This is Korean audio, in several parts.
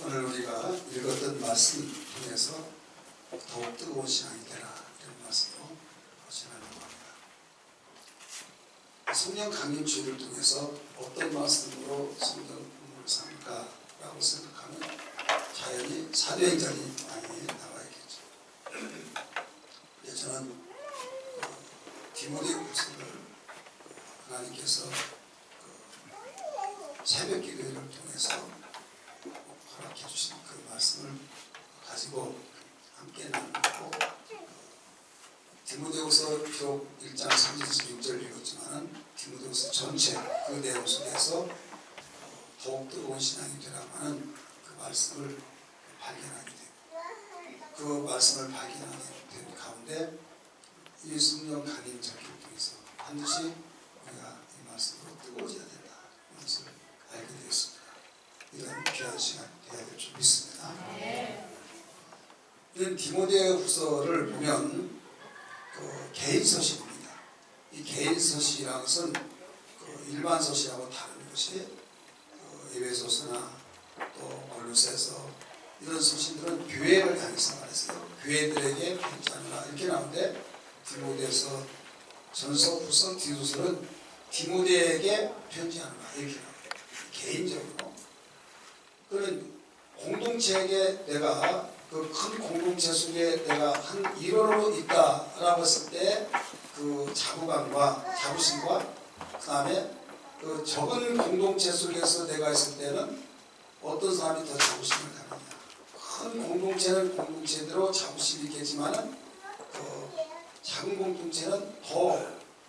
오늘 우리가 읽었던 말씀 통해서 더욱 뜨거운 신앙이 되라 이런 말씀으로 진행하려고 합니다. 성령 강림 주일을 통해서 어떤 말씀으로 성경 공부를 삼을까 라고 생각하면 자연히 사도행전이 많이 나와야겠죠. 저는 디모데후서를 하나님께서 새벽 기도회를 통해서 허락해 주신 그 말씀을 가지고 함께 나누고, 디모데후서 비록 1장 36절 읽었지만 디모데후서 전체 그 내용 속에서 더욱 뜨거운 신앙이 되라고 하는 그 말씀을 발견하게 되고, 그 말씀을 발견하게 된 가운데 이 성령 강림 절기를 통해서 반드시 우리가 이 말씀으로 뜨거워져야 된다 이런 것을 알게 되었습니다. 이런 귀한 시간 되어야 될 줄 믿습니다. 이런 디모데후서를 보면 개인 서신입니다. 이 개인 서신이라는 것은 일반 서신하고 다른 것이 에베소서나 또 골로새서 이런 서신들은 교회를 향해서 말했어요. 교회들에게 편지하노라 이렇게 나오는데, 디모데서, 전서, 후서, 디도서는 디모데에게 편지하노라 이렇게 나와요. 개인적으로. 그는 공동체에게 내가 그 큰 공동체 속에 내가 한 일원으로 있다라고 했을 때 그 자부감과 자부심과, 그 다음에 그 적은 공동체 속에서 내가 있을 때는 어떤 사람이 더 자부심을 갖느냐. 큰 공동체는 공동체대로 자부심이 있겠지만은 그 작은 공동체는 더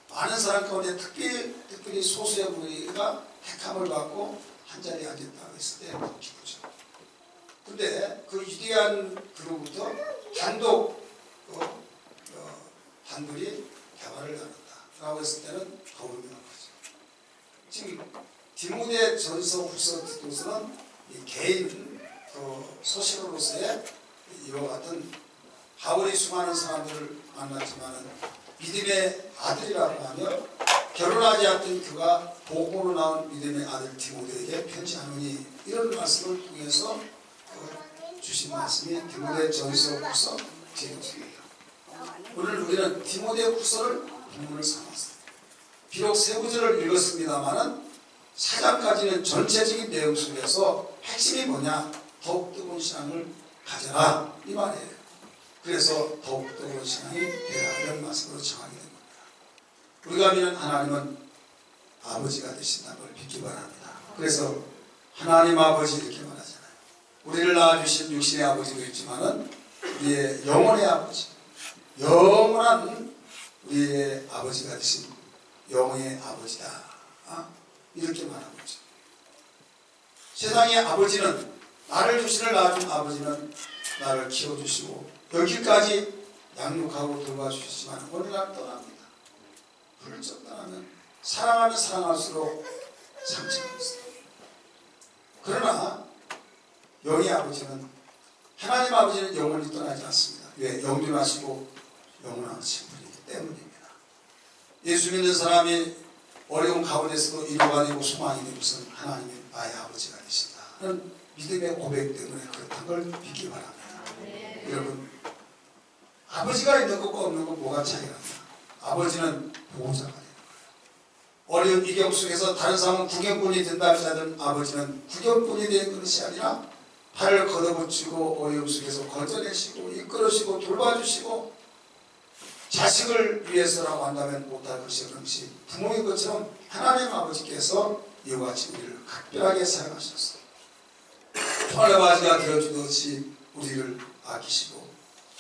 많은 사람 가운데 특별히 소수의 무리가 택함을 받고 한자리에 앉았다고 했을 때 더 기쁘죠. 근데 그 위대한 그로부터 단독 단둘이 대화를 나눴다라고 했을 때는 더 의미가 크죠. 지금 디모데 전서, 후서, 디도서는 이 개인 서신으로서의 이와 같은 바울이 수많은 사람들을 만났지만은 믿음의 아들이라고 하며 결혼하지 않던 그가 복음으로 나온 믿음의 아들 디모데에게 편지하노니 이런 말씀을 통해서 주신 말씀이 디모데 전서, 후서, 디도서입니다. 오늘 우리는 디모데 후서를 본문을 삼았습니다. 비록 세 구절을 읽었습니다만은 4장까지는 전체적인 내용 속에서 핵심이 뭐냐? 더욱 뜨거운 신앙을 가져라 이 말이에요. 그래서 더욱 뜨거운 신앙이 되라 이런 말씀으로 정하게 된 겁니다. 우리가 믿는 하나님은 아버지가 되신다는 걸 믿기 바랍니다. 그래서 하나님 아버지 이렇게 말하잖아요. 우리를 낳아주신 육신의 아버지도 있지만은 우리의 영혼의 아버지, 영원한 우리의 아버지가 되신 영혼의 아버지다. 이렇게 말하고 있죠. 세상의 아버지는, 나를 주신을 낳아준 아버지는 나를 키워주시고 여기까지 양육하고 돌봐주시지만 어느 날 떠납니다. 훌쩍 떠나면 사랑하면 사랑할수록 상처가 있어요. 그러나 영의 아버지는, 하나님 아버지는 영원히 떠나지 않습니다. 왜? 영존하시고 영원하신 분이기 때문입니다. 예수 믿는 사람이 어려운 가운데서도 위로가 되고 소망이 되는 것은 하나님이 나의 아버지가 되신다 하는 믿음의 고백 때문에 그렇다는 걸 믿기 바랍니다. 여러분, 아버지가 있는 것과 없는 것 뭐가 차이가 나냐? 아버지는 보호자가 되는 거예요. 어려운 위경 속에서 다른 사람은 구경꾼이 된다면 하던 아버지는 구경꾼이 된 것이 아니라 팔을 걷어붙이고 어려움 속에서 건져내시고 이끌으시고 돌봐주시고, 자식을 위해서라고 한다면 못할 것이 없이 부모인 것처럼 하나님 아버지께서 이와 같이 우리를 각별하게 사랑하셨어요. 할아버지가 되어주듯이 우리를 아끼시고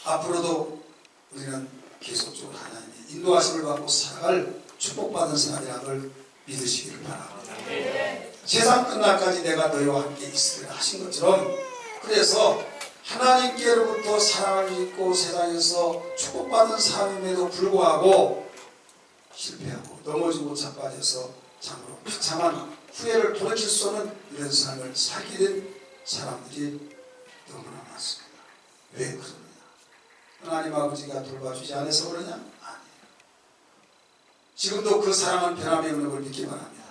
앞으로도 우리는 계속적으로 하나님의 인도하심을 받고 살아갈 축복받은 사람이라는 걸 믿으시기를 바랍니다. 세상 끝날까지 내가 너희와 함께 있으리라 하신 것처럼, 그래서 하나님께로부터 사랑을 입고 세상에서 축복받은 삶임에도 불구하고 실패하고 넘어지고 자빠져서 참으로 비참한 후회를 돌이킬 수 없는 이런 삶을 살게 된 사람들이 너무나 많습니다. 왜 그러느냐? 하나님 아버지가 돌봐주지 않아서 그러냐? 아니에요. 지금도 그 사랑은 변함이 없는 걸 믿기 바랍니다.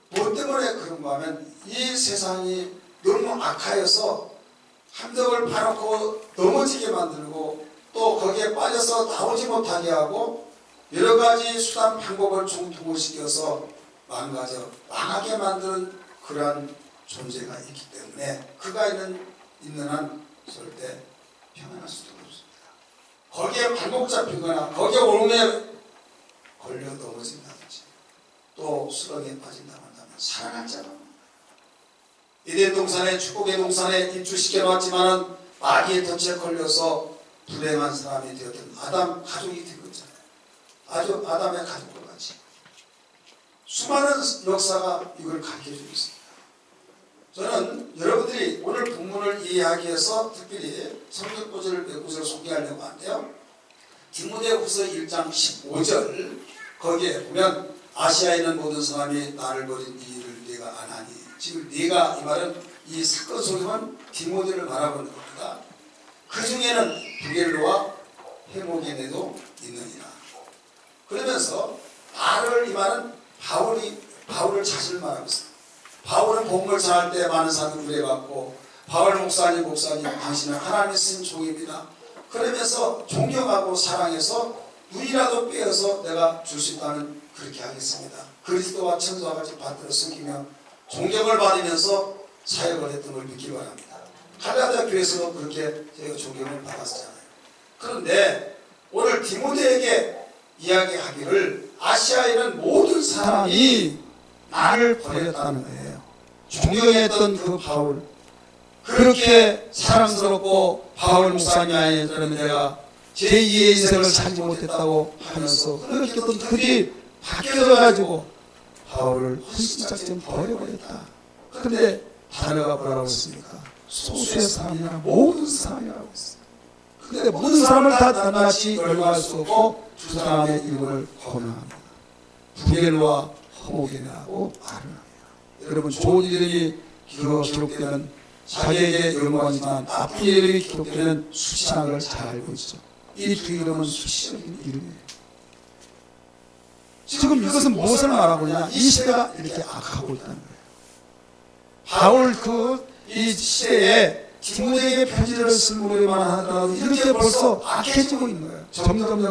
뭐 때문에 그런가 하면 이 세상이 너무 악하여서 함정을 파놓고 넘어지게 만들고 또 거기에 빠져서 나오지 못하게 하고 여러 가지 수단 방법을 종통을 시켜서 망하게 만드는 그러한 존재가 있기 때문에 그가 있는 한 절대 평안할 수도 없습니다. 거기에 발목 잡히거나 거기에 올무에 걸려 넘어진다든지 또 수렁에 빠진다고 한다면 살아날 자가 없습니다. 에덴 동산에 축복의 동산에 입주시켜 놨지만은 마귀의 덫에 걸려서 불행한 사람이 되었던 아담 가족이 된 거잖아요. 아주 아담의 가족과 같이 수많은 역사가 이걸 가르쳐주고 있습니다. 저는 여러분들이 오늘 본문을 이해하기 위해서 특별히 성경 구절을 몇 구절을 소개하려고 하는데요. 디모데후서 1장 15절 거기에 보면 아시아에 있는 모든 사람이 나를 버린 이 일을 네가 안 하니, 지금 네가 이 말은 이 사건 속에만 디모데를 말하고 있는 겁니다. 그 중에는 부겔로와 헤모게네도 있느니라. 그러면서 나를 이 말은 바울을 자신을 말하고 있습니다. 바울은 복음을 전할 때 많은 사람을 구해받고 바울 목사님 당신은 하나님의 쓰신 종입니다. 그러면서 존경하고 사랑해서 눈이라도 빼어서 내가 줄 수 있다면 그렇게 하겠습니다. 그리스도와 천사와 같이 받들어 섬기며 존경을 받으면서 사역을 했던 걸 믿기 바랍니다. 갈라디아 교회에서도 그렇게 저희가 존경을 받았잖아요. 그런데 오늘 디모데에게 이야기하기를 아시아에 있는 모든 사람이 나를 버렸다는 거예요. 존경했던 그 바울, 그렇게 사랑스럽고 바울 목사님 안에서는 내가 제2의 인생을 살지 못했다고 하면서 그렇게 어떤 그들이 바뀌어져가지고 바울을 헌신작전 버려버렸다. 그런데 단어가 뭐라고 했습니까? 소수의 사람이나 모든 사람이라고 했어요. 그런데 모든 사람을 다 낱낱이 열거할 수 없고 두 사람의 이름을 거명합니다. 부겔로와 호모게네하고 아르나입니다. 여러분, 좋은 이름이 기록되면 자기에게 영광이지만 나쁜 이름이 기록되면 수치하는 걸 잘 알고 있죠. 이 두 이름은 수치적인 이름이에요. 지금 이것은 무엇을 말하고 있냐? 이 시대가 이렇게 악하고 있다는 거예요. 바울 이 시대에 디모데에게 편지를 쓸 무렵만 하더라도 이렇게 벌써 악해지고 있는 거예요. 점점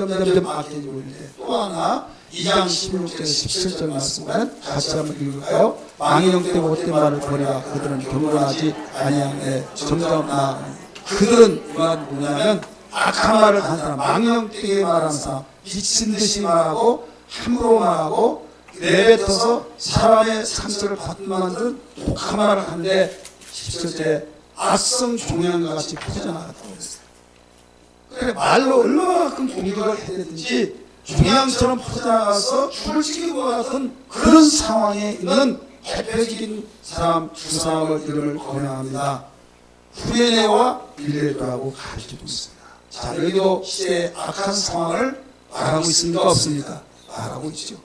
악해지고 있는데, 또 하나 2장 16절에서 17절 말씀은 같이 한번 읽을까요? 망령 때 못된 말을 버리라. 그들은 경건하지 아니하네. 점점 나아가니. 그들은 이 말은 뭐냐면 악한 말을 하는 사람, 망령 때에 말하는 사람, 미친 듯이 말하고 함부로 말하고 내뱉어서 사람의 상처를 받게 만드는 독한 말을 하는데 17절에 악성 종양과 같이 퍼져나갔다고 했어요. 그래, 말로 얼마만큼 공격을 해야 되든지 종양처럼 퍼져나가서 줄을 지키고 같은 그런 상황에 있는 대표적인 사람 두 사람의 이름을 거명합니다. 후레네와 빌레도라고 가르쳐주고 있습니다. 자, 여기도 시대의 악한 상황을 말하고 있습니까? 없습니까? 말하고 있죠.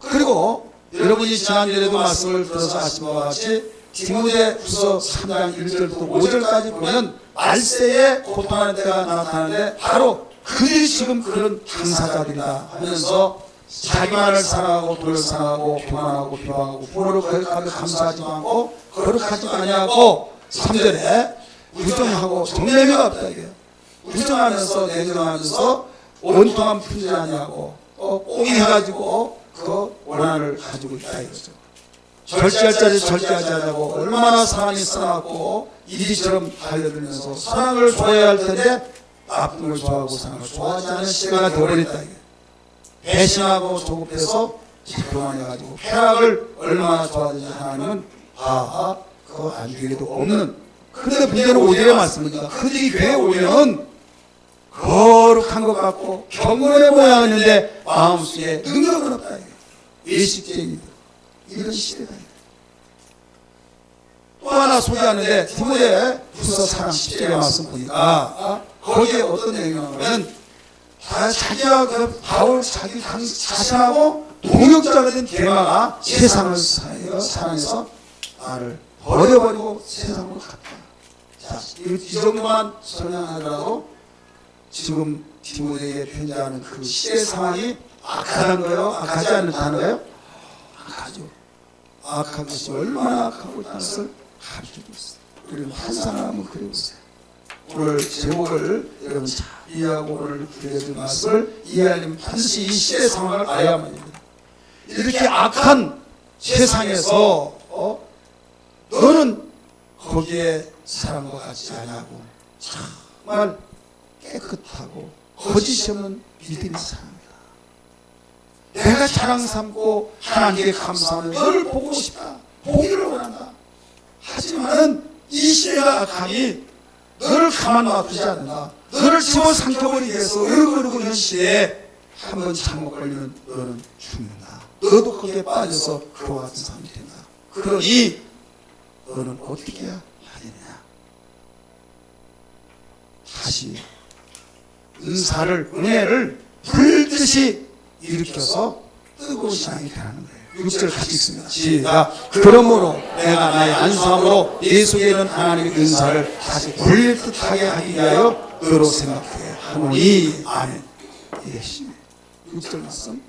그리고 여러분이 지난주에도 말씀을 들어서 아신 바와 같이 디모데후서 3장 1절부터 5절까지 보면 말세에 고통하는 때가 나타나는데 바로 그들이 지금 그런 당사자들이다 하면서 자기만을 사랑하고 돈을 사랑하고 교만하고 비방하고 부모를 거역하며 감사하지 않고 거룩하지 아니하고 3절에 부정하고 정내미가 없다 이게요. 부정하면서 냉정하면서 온통한 품지 아니하고 꽁해가지고 그 원한을 가지고 있다 이거죠. 절제할 자를 절제하지 않고 얼마나 사람이 써놨고 이리처럼 달려들면서 사랑을 좋아해야 할 텐데 나쁜 걸 좋아하고 사랑을 좋아하지 않는 시대가 되어버렸다 이게. 배신하고 조급해서 교만해가지고 쾌락을 얼마나 좋아하는지 하나님은 그거 안 주기도 없는. 그런데 문제는 5절의 말씀입니다. 그들이 교회에 오면 거룩한 것 같고 경건해 보여야 하는데 마음속에 능력은 없다 이게. 외식쟁이들 이런 시대다. 또 하나 소개하는데 디모데후서 4장 10절의 말씀 보니까 거기에 어떤 내용이 나오면 자기와 그 바울 자기 자신하고 동역자가 된 데마가 세상을 사랑해서 나를 버려버리고 세상으로 갔다. 자, 이 정도만 설명하더라도 지금 디모데에게 편지하는 그 시대 상황이 악하다는 거예요? 악하지 않다는 거예요? 악하죠. 악한 것이 얼마나 악하고 있다는 것을 가르쳐주고 있어요. 여러분 환상을 한번 그려보세요. 오늘 제목을 여러분 잘 이해하고 오늘 드려진 말씀을 이해하려면 반드시 이 시대 상황을 알아야만 합니다. 이렇게 악한 세상에서 너는 거기에 사람과 같지 않냐고 정말 깨끗하고 거짓이 없는 믿음이 사람이다. 내가 자랑 삼고 하나님께 감사하는 너를 보고 싶다. 보기를 원한다. 하지만은 이 시대가 악하니 너를 가만 놔두지 않는다. 너를 집어삼켜버리기 위해서 으르고 있는 시대에 한번 잘못 걸리면 너는 죽는다. 너도 거기에 빠져서 그와 같은 사람이 된다. 그러니 너는 어떻게 해야 되느냐. 다시 은혜를 불듯이 일으켜서 뜨거운 신앙이 되라는 거예요. 6절 같이 읽습니다. 시작. 그러므로 내가 나의 안수함으로 네 속에 있는 하나님의 은사를 다시 불듯하게 하기 위하여 너로 생각해 하노니. 아멘. 이게 6절 말씀.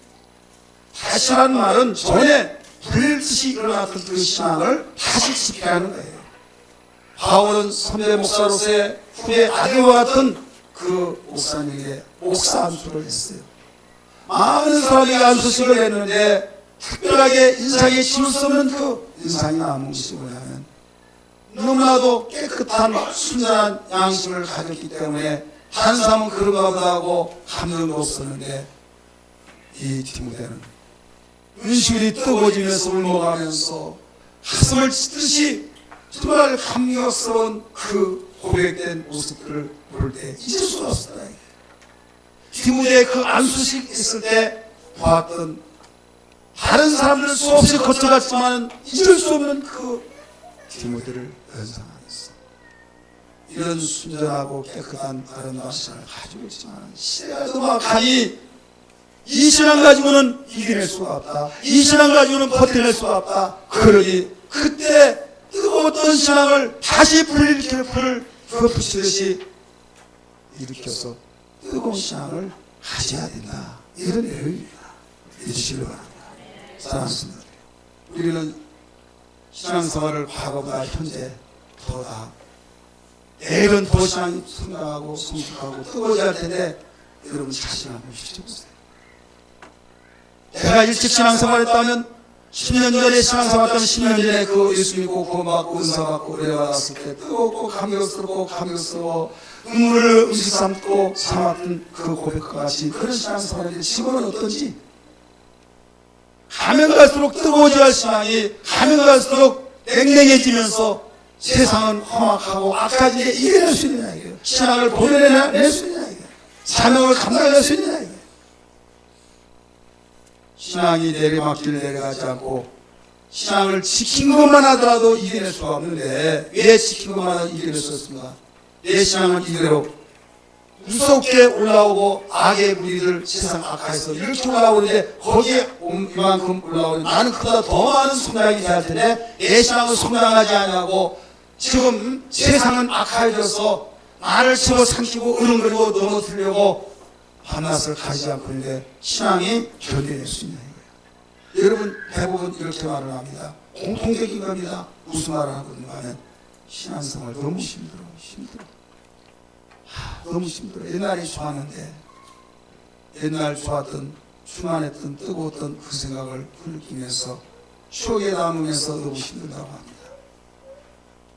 다시라는 말은 전에 불듯이 일어났던 그 신앙을 다시 지켜하는 거예요. 바울은 선배 목사로서의 후배 아들과 같은 그 목사님에게 목사 안수를 했어요. 많은 사람이 안수식을 했는데 특별하게 인상에 지울 수 없는 그 인상이 남은 것이 뭐냐면 너무나도 깨끗한 순전한 양심을 가졌기 때문에 다른 사람은 그런가 보다 하고 감정도 없었는데 이 디모데는 눈시울이 뜨거워지면서 울먹하면서 가슴을 찢듯이 정말 감격스러운 그 고백된 모습들을 볼 때 잊을 수 없었다. 디모데의 그 안수식 있을 때 보았던 다른 사람들 수없이 거쳐갔지만 잊을 수 없는 그 디모데를 연상하겠어. 이런 순전하고 깨끗한 아름다운 신앙을 가지고 있지만 시대가 음악하니 이 신앙 가지고는 이겨낼 수가 없다. 이 신앙 가지고는 버텨낼 수가 없다. 그러니 그때 뜨거웠던 신앙을 다시 불을 붙이듯이 일으켜서 뜨거운 신앙을 가져야 된다. 이런 내용입니다. 믿으시길 바랍니다. 사랑하십니다. 우리는 신앙생활을 과거보다 현재 더 내일은 더 신앙이 성장하고 성숙하고 뜨거워져야 할 텐데 여러분 자신 한번 비춰보세요. 내가 일찍 신앙생활을 했다면 10년 전에 신앙생활 했다면 10년 전에 그 예수 믿고 구원받고 은사받고 은혜 받았을 때 뜨겁고 감격스러워 눈물을 음식 삼고 삼았던 그 고백과 같이 그런 신앙생활인데 지금은 어떤지 가면 갈수록 뜨거워져야 할 신앙이 가면 갈수록 냉랭해지면서 세상은 험악하고 악하지게 이겨낼 수 있느냐 이거예요. 신앙을 보존해낼 수 있느냐 이거예요. 사명을 감당할 수 있느냐 이거예요. 신앙이 내리막길 내려가지 않고 신앙을 지킨 것만 하더라도 이겨낼 수가 없는데 왜 지킨 것만 하더라도 이겨낼 수 없습니까? 내 신앙은 이대로 무섭게 올라오고 악의 무리들 세상 악화에서 이렇게 올라오는데 거기에 이만큼 올라오는 나는 그보다 더 많은 성장이 돼야 할 텐데 내 신앙은 성장하지 않냐고 지금 세상은 악화해져서 나를 집어삼키고 으릉거리고 넘어뜨리려고 밤낮을 가지 않고 있는데 신앙이 견뎌낼 수 있냐 이거예요. 여러분 대부분 이렇게 말을 합니다. 공통적인 겁니다. 무슨 말을 하거든요 하면 신앙생활 너무 힘들어. 너무 힘들어. 옛날이 좋았는데 옛날 좋았던 충만했던 뜨거웠던 그 생각을 느끼면서 추억에 남으면서 너무 힘들다고 합니다.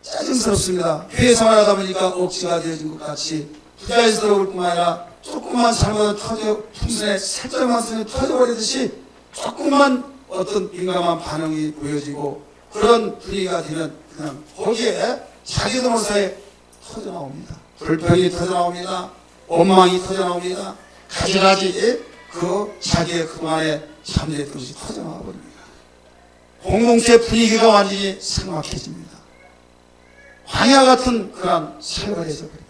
짜증스럽습니다. 교회 생활하다 보니까 억지가 되어진 것 같이 부자연스러울 뿐만 아니라 조금만 잘못하면 풍선에 살짝만 터져버리듯이 조금만 어떤 민감한 반응이 보여지고 그런 분위기가 되면 그냥 거기에 자기도 모르게 터져나옵니다. 불평이 터져나옵니다. 원망이 터져나옵니다. 가지가지 그 자기의 그동안에 잠재했던 것이 터져나와버립니다. 공동체 분위기가 완전히 삭막해집니다. 광야 같은 그런 살벌해져 버립니다.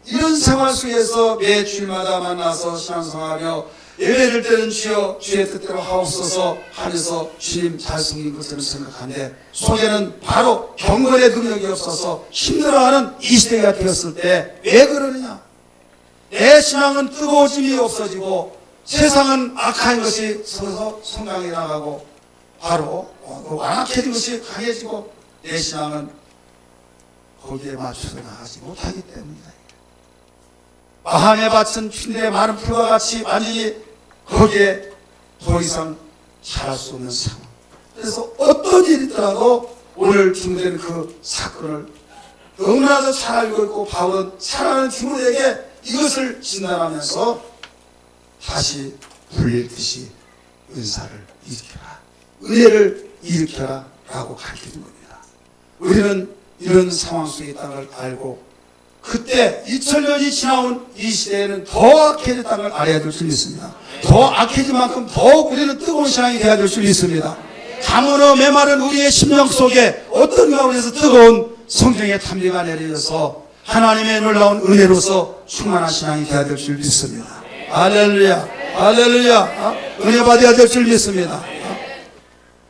이런 생활 속에서 매 주일마다 만나서 신앙생활하며 예배를 때는 주여 주의 뜻대로 하옵소서 하면서 주님 잘 섬긴 것처럼 생각하는데 속에는 바로 경건의 능력이 없어서 힘들어하는 이 시대가 되었을 때 왜 그러느냐? 내 신앙은 뜨거워짐이 없어지고 세상은 악한 것이 서서 성장해 나가고 바로 완악해진 것이 강해지고 내 신앙은 거기에 맞춰서 나가지 못하기 때문이다. 마항에 바친 핀들의 마른 풀과 같이 완전히 거기에 더 이상 자랄 수 없는 상황. 그래서 어떤 일이 있더라도 오늘 디모데는 그 사건을 너무나도 잘 알고 있고, 바울은 사랑하는 디모데에게 이것을 진단하면서 다시 불릴 듯이 은사를 일으켜라, 은혜를 일으켜라 라고 가르치는 겁니다. 우리는 이런 상황 속에 있다는 걸 알고, 그때 2000년이 지나온 이 시대에는 더 악해졌다는 걸 알아야 될 줄 믿습니다. 더 악해진 만큼 더욱 우리는 뜨거운 신앙이 되어야 될 줄 믿습니다. 가물어 메마른 우리의 심령 속에 어떤 가운데서 뜨거운 성령의 탐비가 내려져서 하나님의 놀라운 은혜로서 충만한 신앙이 되어야 될 줄 믿습니다. 할렐루야, 할렐루야. 은혜 받아야 될 줄 믿습니다.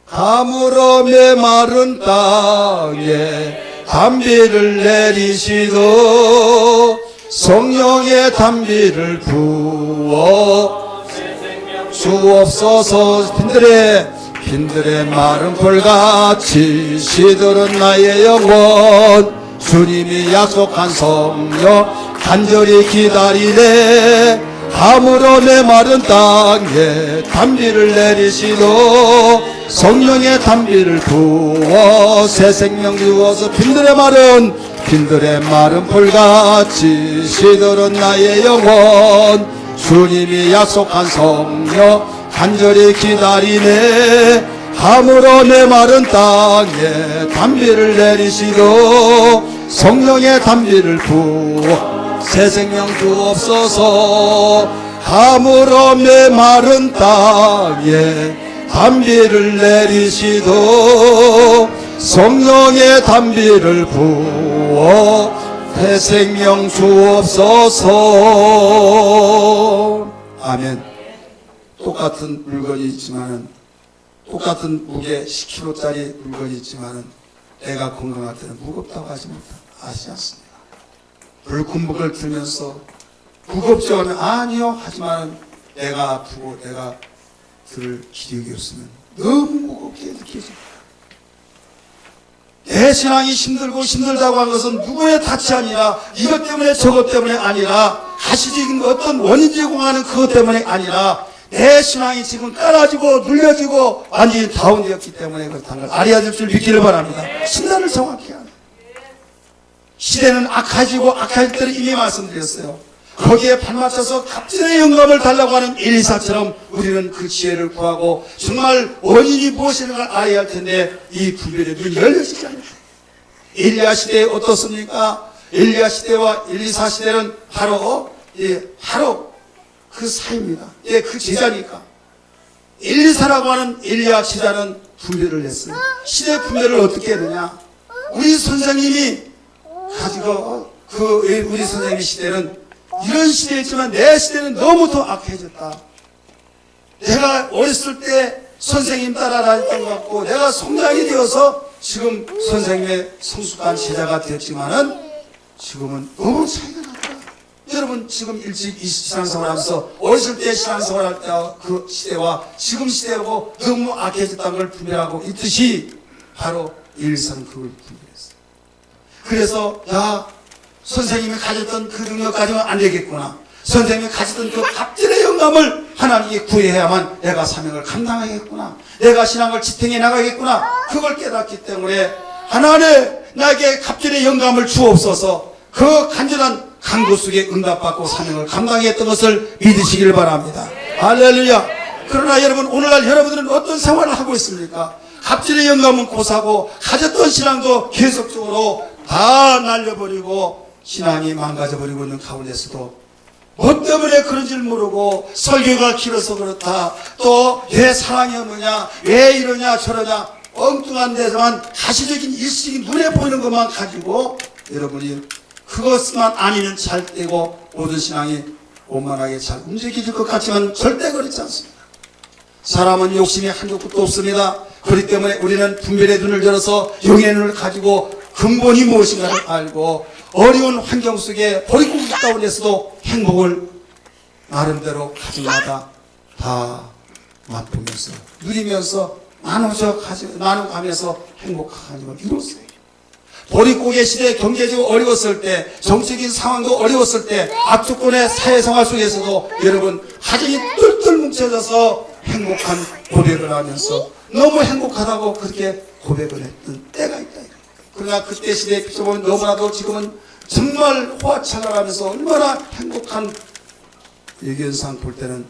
가물어 메마른 땅에 담비를 내리시도 성령의 담비를 부어 주옵소서. 빈들의 마른 풀같이 시들은 나의 영혼, 주님이 약속한 성령 간절히 기다리네. 가물어 메마른 땅에 담비를 내리시도 성령의 담비를 부어 새 생명 주어서 빈들의 마른 풀같이 시들은 나의 영혼, 주님이 약속한 성령 간절히 기다리네. 가물어 메마른 땅에 담비를 내리시고 성령의 담비를 부어 새 생명 주옵소서. 가물어 메마른 땅에 담비를 내리시도 성령의 담비를 부어 새 생명 주옵소서. 아멘. 똑같은 물건이 있지만은, 똑같은 무게 10kg짜리 물건이 있지만은 내가 건강할 때는 무겁다고 하지 아시지 않습니까? 불군복을 들면서 무겁지 않으면 아니요 하지만 내가 아프고 내가 들을 기력이 없으면 너무 무겁게 느껴집니다. 내 신앙이 힘들다고 하는 것은 누구의 탓이 아니라, 이것 때문에 저것 때문에 아니라, 가시적인 어떤 원인 제공하는 그것 때문에 아니라, 내 신앙이 지금 깔아지고 눌려지고 완전히 다운되었기 때문에 그렇다는 걸 알아야 될 줄 믿기를 바랍니다. 신단을 정확히 하는 시대는 악해지고 악해질 때를 이미 말씀드렸어요. 거기에 발맞춰서 갑질의 영감을 달라고 하는 엘리사처럼 우리는 그 지혜를 구하고 정말 원인이 무엇인가 알아야 할 텐데 이 분별의 눈이 열려지지 않을 때, 엘리야 시대에 어떻습니까? 엘리야 시대와 엘리사 시대는 바로 그 사이입니다. 그 제자니까. 엘리사라고 하는 엘리야 제자는 분별을 했어요. 시대 분별을 어떻게 했느냐? 우리 선생님이 가지고 우리 선생님 시대는 이런 시대였지만 내 시대는 너무 더 악해졌다. 내가 어렸을 때 선생님 따라 다녔던 것 같고 내가 성장이 되어서 지금 선생님의 성숙한 제자가 되었지만은 지금은 너무 차이가 났다. 여러분 지금 일찍 이 신앙생활 하면서 어렸을 때 신앙생활 할 때 그 시대와 지금 시대하고 너무 악해졌다는 걸 분별하고 있듯이 바로 일사는 그걸 분별했어요. 그래서 선생님이 가졌던 그 능력 가지면 안 되겠구나. 선생님이 가졌던 그 갑질의 영감을 하나님께 구해야만 내가 사명을 감당하겠구나. 내가 신앙을 지탱해 나가겠구나. 그걸 깨닫기 때문에 하나님 나에게 갑질의 영감을 주옵소서. 그 간절한 간구 속에 응답받고 사명을 감당했던 것을 믿으시길 바랍니다. 할렐루야. 그러나 여러분 오늘날 여러분들은 어떤 생활을 하고 있습니까? 갑질의 영감은 고사고 가졌던 신앙도 계속적으로 다 날려버리고 신앙이 망가져버리고 있는 가운데서도 뭐 때문에 그런지를 모르고 설교가 길어서 그렇다, 또 왜 사랑이 없느냐, 왜 이러냐 저러냐 엉뚱한 데서만 가시적인 일시적인 눈에 보이는 것만 가지고 여러분이 그것만 아니면 잘 되고 모든 신앙이 원만하게 잘 움직일 것 같지만 절대 그렇지 않습니다. 사람은 욕심이 한두 끝도 없습니다. 그렇기 때문에 우리는 분별의 눈을 열어서 영의 눈을 가지고 근본이 무엇인가를 알고 어려운 환경 속에 버리고기 가운데서도 행복을 나름대로 가정마다 다 맛보면서 누리면서 나눠가면서 행복한 걸 이뤘어요. 보릿고개 시대 경제적으로 어려웠을 때, 정치적인 상황도 어려웠을 때, 악조건의 사회생활 속에서도 여러분 가정이 똘똘 뭉쳐져서 행복한 고백을 하면서 너무 행복하다고 그렇게 고백을 했던 때가 있다. 그러나 그때 시대에 비춰보면 너무나도 지금은 정말 호화창을하면서 얼마나 행복한 예견상 볼 때는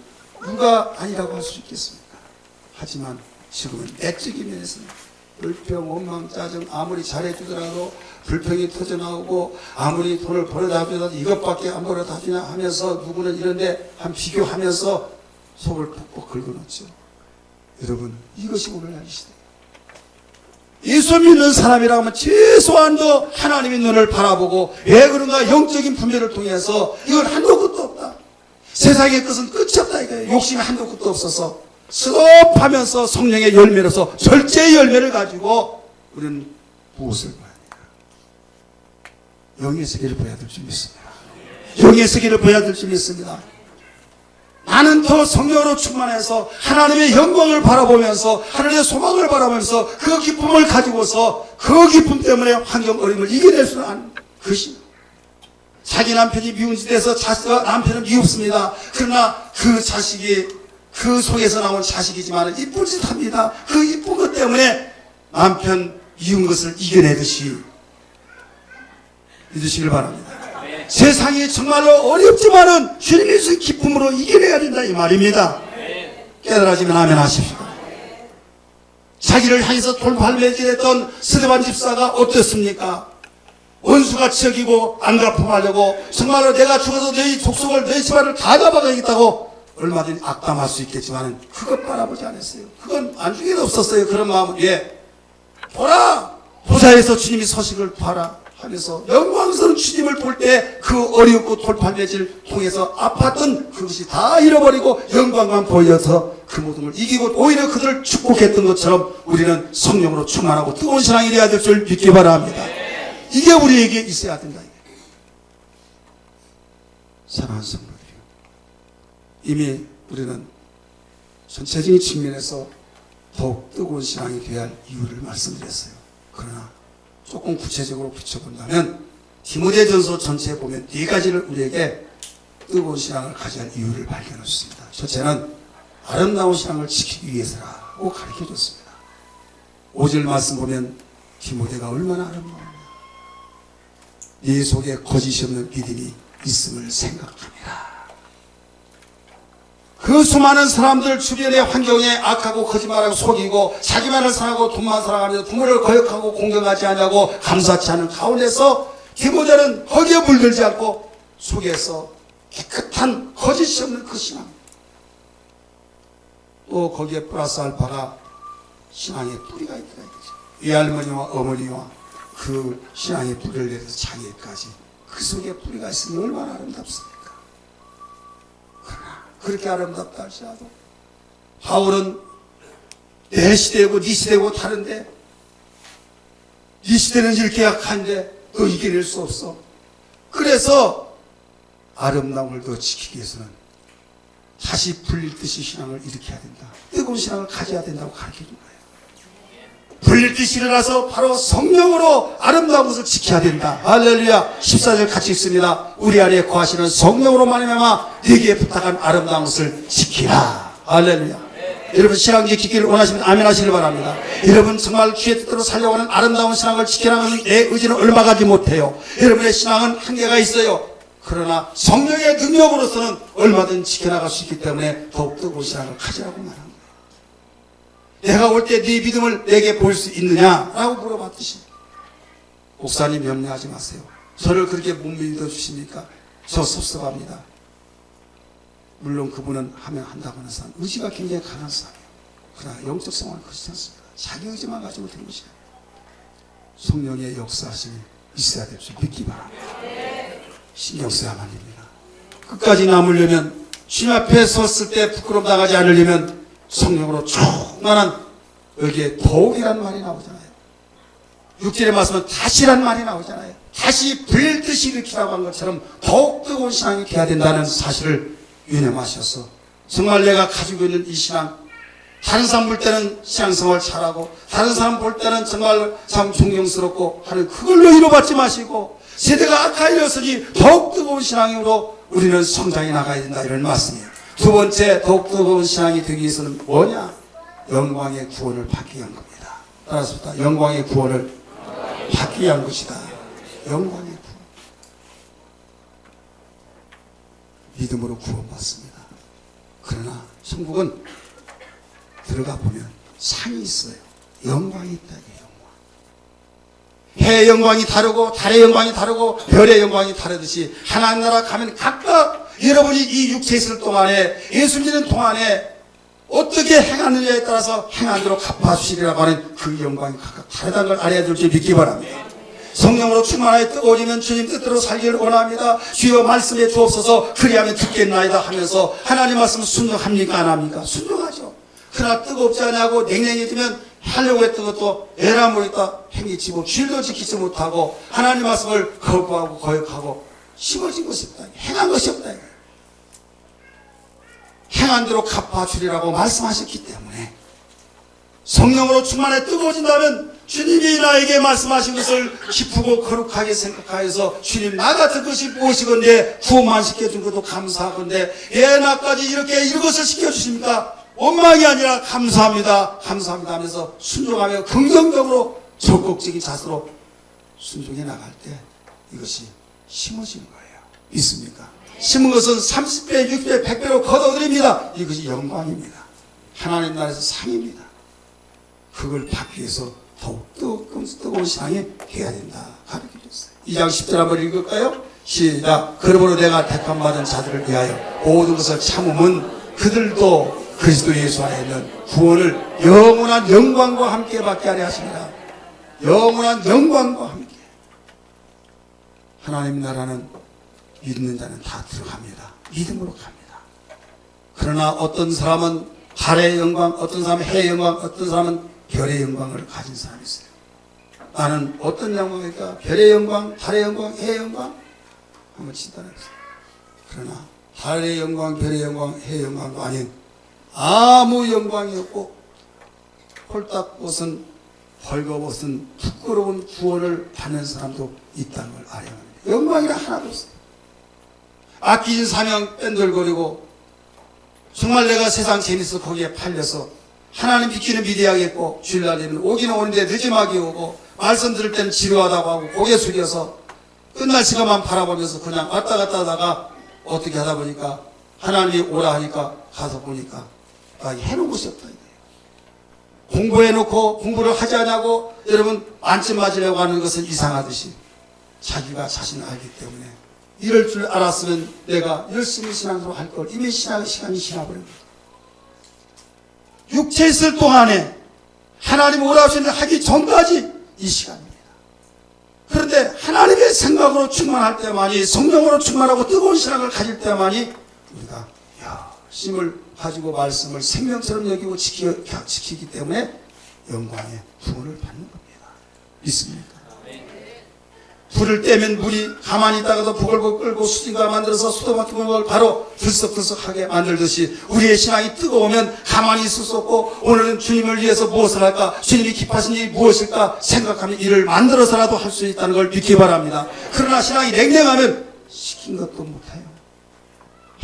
누가 아니라고 할 수 있겠습니까? 하지만 지금은 내적인 면에서는 불평, 원망, 짜증, 아무리 잘해주더라도 불평이 터져나오고 아무리 돈을 벌어다 주더라도 이것밖에 안 벌어다 주냐 하면서 누구는 이런데 한 비교하면서 속을 푹푹 긁어놓죠. 여러분, 이것이 오늘날 시대예요. 예수 믿는 사람이라고 하면 최소한도 하나님의 눈을 바라보고 왜 그런가 영적인 분별을 통해서 이건 한도 끝도 없다. 세상의 것은 끝이 없다 이거예요. 욕심이 한도 끝도 없어서 수업하면서 성령의 열매로서 절제의 열매를 가지고 우리는 무엇을 봐야 돼요? 영의 세계를 봐야 될 줄 믿습니다. 영의 세계를 봐야 될 줄 믿습니다. 나는 더 성령으로 충만해서 하나님의 영광을 바라보면서 하나님의 소망을 바라보면서 그 기쁨을 가지고서 그 기쁨 때문에 환경 어려움을 이겨낼 수는 없는 것이 자기 남편이 미운 짓 해서 남편은 미웠습니다. 그러나 그 자식이 그 속에서 나온 자식이지만 이쁜 짓 합니다. 그 이쁜 것 때문에 남편 미운 것을 이겨내듯이 믿으시길 바랍니다. 세상이 정말로 어렵지만은 주님의 주 기쁨으로 이겨내야 된다 이 말입니다. 깨달아지면 아멘 하십시오. 자기를 향해서 돌팔매질했던 스데반 집사가 어땠습니까? 원수같이 여기고 안 갚아하려고 정말로 내가 죽어서 너희 족속을 너희 집안을 다 잡아가겠다고 얼마든지 악담할 수 있겠지만 그것 바라보지 않았어요. 그건 안중에는 없었어요. 그런 마음은. 예, 보라 보좌에서 주님이 서식을 봐라 하면서 영광스러운 주님을 볼 때 그 어렵고 돌팔매질 통해서 아팠던 그것이 다 잃어버리고 영광만 보여서 그 모든 걸 이기고 오히려 그들을 축복했던 것처럼 우리는 성령으로 충만하고 뜨거운 신앙이 되어야 될 줄 믿기 바랍니다. 이게 우리에게 있어야 된다. 사랑하는 성도들이요, 이미 우리는 전체적인 측면에서 더욱 뜨거운 신앙이 되어야 할 이유를 말씀드렸어요. 그러나 조금 구체적으로 비춰본다면 디모데전서 전체에 보면 네 가지를 우리에게 뜨거운 신앙을 가져야 할 이유를 발견할 수 있습니다. 첫째는 아름다운 신앙을 지키기 위해서라고 가르쳐줬습니다. 5절 말씀 보면 디모데가 얼마나 아름다웠냐. 네 속에 거짓이 없는 믿음이 있음을 생각합니다. 그 수많은 사람들 주변의 환경에 악하고 거짓말하고 속이고 자기만을 사랑하고 돈만 사랑하면서 부모를 거역하고 공경하지 않냐고 감사치 않은 가운데서 디모데는 거기에 물들지 않고 속에서 깨끗한 거짓이 없는 그 신앙, 또 거기에 플러스 알파가 신앙의 뿌리가 있더라 이거죠. 외할머니와 어머니와 그 신앙의 뿌리를 내려서 자기까지 그 속에 뿌리가 있으니 얼마나 아름답습니까? 그러나 그렇게 아름답다 할지라도 바울은 내 시대고 네 시대고 다른데 네 시대는 이렇게 약한데 너 이겨낼 수 없어. 그래서 아름다움을 더 지키기 위해서는 다시 불릴 듯이 신앙을 일으켜야 된다. 뜨거운 신앙을 가져야 된다고 가르쳐준 거예요. 불릴 듯이 일어나서 바로 성령으로 아름다운 것을 지켜야 된다. 할렐루야. 14절 같이 읽습니다. 우리 안에 거하시는 성령으로 말미암아 네게 부탁한 아름다운 것을 지키라. 할렐루야. 여러분 신앙 지키기를 원하시면 아멘 하시길 바랍니다. 여러분 정말 주의 뜻대로 살려고 하는 아름다운 신앙을 지키라면 내 의지는 얼마 가지 못해요. 여러분의 신앙은 한계가 있어요. 그러나 성령의 능력으로서는 얼마든 지켜나갈 수 있기 때문에 더욱 뜨거운 신앙을 가지라고 말합니다. 내가 올 때 네 믿음을 내게 보일 수 있느냐라고 물어봤듯이 목사님 염려하지 마세요. 저를 그렇게 못 믿어주십니까? 저 섭섭합니다. 물론 그분은 하면 한다고 하는 사람, 의지가 굉장히 강한 사람이에요. 그러나 영적 성화는 그렇지 않습니다. 자기 의지만 가지고 되는 것이에요. 성령의 역사하심이 있어야 될 줄 믿기 바랍니다. 신경 써야만 합니다. 끝까지 남으려면 주님 앞에 섰을 때 부끄러움 나가지 않으려면 성령으로 충만한 여기에 더욱이라는 말이 나오잖아요. 6절의 말씀은 다시란 말이 나오잖아요. 다시 불릴 듯이 일으키라고 한 것처럼 더욱 뜨거운 신앙이 돼야 된다는 사실을 유념하셔서 정말 내가 가지고 있는 이 신앙, 다른 사람 볼 때는 신앙생활 잘하고 다른 사람 볼 때는 정말 참 존경스럽고 하는 그걸로 위로받지 마시고 세대가 악화되었으니 더욱 뜨거운 신앙으로 우리는 성장해 나가야 된다, 이런 말씀이에요. 두 번째, 더욱 뜨거운 신앙이 되기 위해서는 뭐냐? 영광의 구원을 받기 위한 겁니다. 따라서 영광의 구원을 받기 위한 것이다. 영광의 구원. 믿음으로 구원받습니다. 그러나 천국은 들어가 보면 상이 있어요. 영광이 있다. 해의 영광이 다르고 달의 영광이 다르고 별의 영광이 다르듯이 하나님 나라 가면 각각 여러분이 이 육체에 있을 동안에, 예수 믿는 동안에 어떻게 행하느냐에 따라서 행한 대로 갚아주시리라고 하는 그 영광이 각각 다르다는 걸 알아야 될 줄 믿기 바랍니다. 성령으로 충만하여 뜨거워지면 주님 뜻대로 살기를 원합니다. 주여 말씀에 주옵소서. 그리하면 듣겠나이다 하면서 하나님 말씀 순종합니까, 안 합니까? 순종하죠. 그러나 뜨겁지 않냐고 냉랭해지면 하려고 했던 것도 에라모르다 행위치고 줄도 지키지 못하고 하나님 말씀을 거부하고 거역하고 심어진 것이 없다. 행한 것이 없다. 행한 대로 갚아주리라고 말씀하셨기 때문에 성령으로 충만해 뜨거워진다면 주님이 나에게 말씀하신 것을 기쁘고 거룩하게 생각하여서 주님, 나 같은 것이 무엇이건데 구원만 시켜준 것도 감사하건데 예, 나까지 이렇게 이것을 시켜주십니까? 원망이 아니라 감사합니다, 감사합니다 하면서 순종하며 긍정적으로 적극적인 자세로 순종해 나갈 때 이것이 심어지는 거예요. 있습니까? 심은 것은 30배, 60배, 100배로 거둬들입니다. 이것이 영광입니다. 하나님 나라에서 상입니다. 그걸 받기 위해서 더욱 뜨거운 신앙이 돼야 된다 가르쳐줬어요. 2장 10절 한번 읽을까요? 시작. 그러므로 내가 택함받은 자들을 위하여 모든 것을 참음은 그들도 그리스도 예수 안에 있는 구원을 영원한 영광과 함께 받게 하려 하십니다. 영원한 영광과 함께. 하나님 나라는 믿는 자는 다 들어갑니다. 믿음으로 갑니다. 그러나 어떤 사람은 달의 영광, 어떤 사람은 해의 영광, 어떤 사람은 별의 영광을 가진 사람이 있어요. 나는 어떤 영광일까? 별의 영광, 달의 영광, 해의 영광? 한번 진단해보세요. 그러나 달의 영광, 별의 영광, 해의 영광도 아닌 아무 영광이 없고 홀딱벗은 벌거벗은 부끄러운 구원을 받는 사람도 있다는 걸 알아야 합니다. 영광이라 하나도 없어요. 아끼진 사명 뺀들거리고 정말 내가 세상 재밌어 거기에 팔려서 하나님 믿기는 믿어야겠고 주일날 되면 오기는 오는데 늦음하게 오고 말씀 들을 때는 지루하다고 하고 고개 숙여서 끝날 시간만 바라보면서 그냥 왔다 갔다 하다가 어떻게 하다 보니까 하나님이 오라 하니까 가서 보니까 해놓은 것이 없다 이거예요. 공부해놓고 공부를 하지 않냐고 여러분 만점 맞으려고 하는 것은 이상하듯이 자기가 자신을 알기 때문에 이럴 줄 알았으면 내가 열심히 신앙으로 할 걸 이미 시간이 지나버린 거예요. 육체에 있을 동안에 하나님 오라 하시는데 하기 전까지 이 시간입니다. 그런데 하나님의 생각으로 충만할 때만이 성령으로 충만하고 뜨거운 신앙을 가질 때만이 우리가 열심을 가지고 말씀을 생명처럼 여기고 지키기 때문에 영광의 구원을 받는 겁니다. 믿습니까? 불을 떼면 물이 가만히 있다가도 부글부글 끓고 수증기가 만들어서 수도 같은 걸 바로 들썩들썩하게 만들듯이 우리의 신앙이 뜨거우면 가만히 있을 수 없고 오늘은 주님을 위해서 무엇을 할까? 주님이 기뻐하신 일이 무엇일까? 생각하면 일을 만들어서라도 할 수 있다는 걸 믿기 바랍니다. 그러나 신앙이 냉랭하면 시킨 것도 못해요.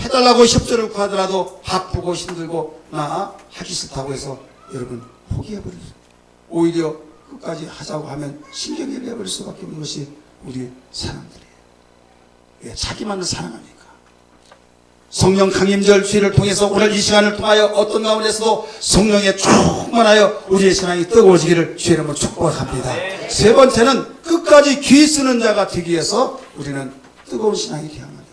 해달라고 협조를 구하더라도 바쁘고 힘들고 나 하기 싫다고 해서 여러분 포기해버리죠. 오히려 끝까지 하자고 하면 신경이 내버릴 수밖에 없는 것이 우리 사람들이에요. 왜 자기만을 사랑합니까? 성령 강림절 주일을 통해서 오늘 이 시간을 통하여 어떤 가운데서도 성령에 충만하여 우리의 신앙이 뜨거워지기를 주의 이름으로 축복합니다. 세 번째는 끝까지 귀 쓰는 자가 되기 위해서 우리는 뜨거운 신앙이 되어야 합니다.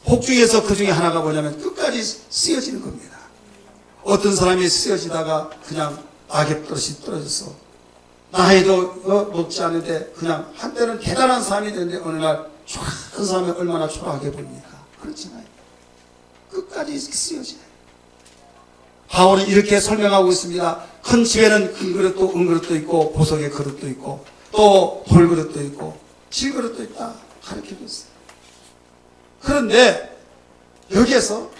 혹 중에서 그 중에 하나가 뭐냐면 끝까지 쓰여지는 겁니다. 어떤 사람이 쓰여지다가 그냥 악엽버릇이 떨어져서 나이도 먹지 않는데 그냥 한때는 대단한 사람이 되는데 어느 날 초라한 사람이 얼마나 초라하게 보입니까? 그렇잖아요. 끝까지 쓰여져요. 바울은 이렇게 설명하고 있습니다. 큰 집에는 큰 그릇도 은그릇도 있고 보석의 그릇도 있고 또 돌그릇도 있고 질그릇도 있다 가르쳐줬어요. 그런데 여기에서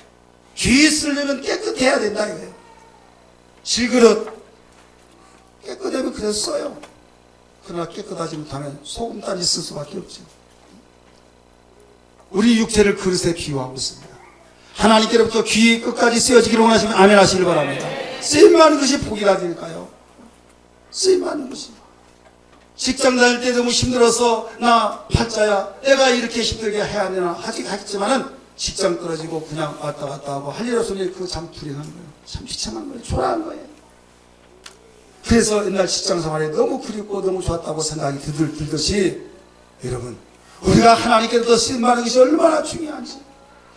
귀 쓰려면 깨끗해야 된다 이거예요. 질그릇 깨끗하면 그래서 써요. 그러나 깨끗하지 못하면 소금단이 쓸 수밖에 없죠. 우리 육체를 그릇에 비유하고 있습니다. 하나님께로부터 귀 끝까지 쓰여지기를 원하시면 아멘 하시길 바랍니다. 쓰임받는 것이 복이라니까요. 쓰임받는 것이. 직장 다닐 때 너무 힘들어서 나 팔자야 내가 이렇게 힘들게 해야 되나 하지만은 직장 떨어지고 그냥 왔다 갔다 하고 할 일 없으니 그거 참 불행한 거예요. 참 비참한 거예요. 초라한 거예요. 그래서 옛날 직장 생활에 너무 그립고 너무 좋았다고 생각이 들듯이 여러분 우리가 하나님께로부터 쓰임받는 것이 얼마나 중요한지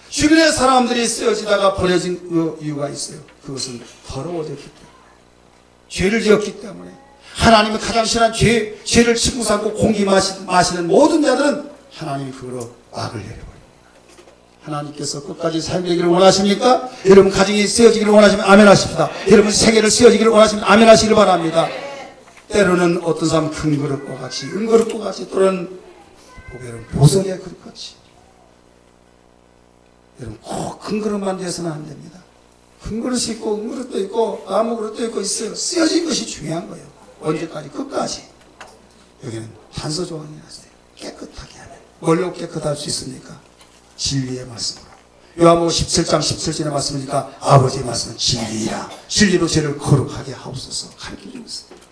주변의 사람들이 쓰여지다가 버려진 그 이유가 있어요. 그것은 더러워졌기 때문에 죄를 지었기 때문에 하나님이 가장 싫어하는 죄를 친구 삼고 공기 마시는 모든 자들은 하나님이 그거로 악을 내려버립니다. 하나님께서 끝까지 사용되기를 원하십니까? 여러분 가정이 쓰여지기를 원하시면 아멘 하십니다. 여러분 생애를 쓰여지기를 원하시면 아멘 하시기를 바랍니다. 때로는 어떤 사람은 큰 그릇과 같이 은그릇과 같이 또는 보배는 보석의 그릇같이 여러분 꼭 큰 그릇만 돼서는 안 됩니다. 큰 그릇이 있고 은그릇도 있고 아무 그릇도 있고 있어요. 쓰여진 것이 중요한 거예요. 언제까지? 끝까지. 여기는 단서 조항이 났어요. 깨끗하게 하면. 뭘로 깨끗할 수 있습니까? 진리의 말씀으로. 요한복음 17장 17절의 말씀이니까 아버지의 말씀은 진리이라. 진리로 죄를 거룩하게 하옵소서 가르쳐주고 있습니다.